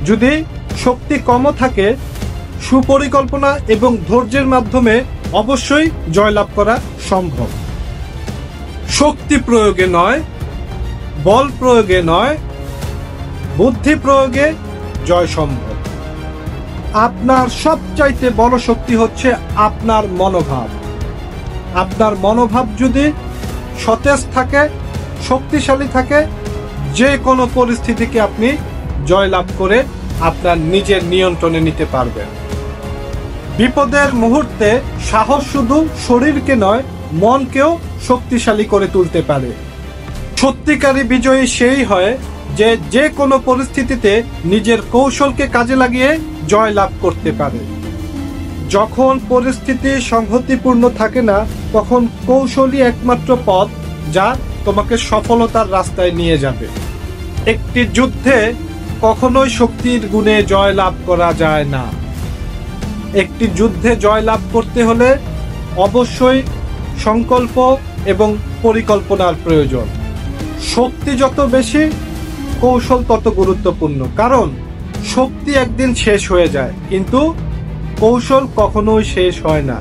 যদি শক্তি কমও থাকে, সুপরিকল্পনা এবং ধৈর্যের মাধ্যমে অবশ্যই জয়লাভ করা সম্ভব। শক্তি প্রয়োগে নয়, বল প্রয়োগে নয়, বুদ্ধি প্রয়োগে জয় সম্ভব। আপনার সবচাইতে বড় শক্তি হচ্ছে আপনার মনোভাব। আপনার মনোভাব যদি সতেজ থাকে, শক্তিশালী থাকে, যে কোনো পরিস্থিতিকে আপনি জয়লাভ করে আপনার নিজের নিয়ন্ত্রণে নিতে পারবেন। বিপদের মুহূর্তে সাহস শুধু শরীরকে নয়, মনকেও শক্তিশালী করে তুলতে পারে। সত্যিকারী বিজয়ী সেই হয় যে কোনো পরিস্থিতিতে নিজের কৌশলকে কাজে লাগিয়ে জয় লাভ করতে পারে। যখন পরিস্থিতি সংহতিপূর্ণ থাকে না, তখন কৌশলই একমাত্র পথ যা তোমাকে সফলতার রাস্তায় নিয়ে যাবে। একটি যুদ্ধে কখনোই শক্তির গুণে জয় লাভ করা যায় না। একটি যুদ্ধে জয় লাভ করতে হলে অবশ্যই সংকল্প এবং পরিকল্পনার প্রয়োজন। শক্তি যত বেশি, কৌশল তত গুরুত্বপূর্ণ, কারণ শক্তি একদিন শেষ হয়ে যায়, কিন্তু কৌশল কখনোই শেষ হয় না।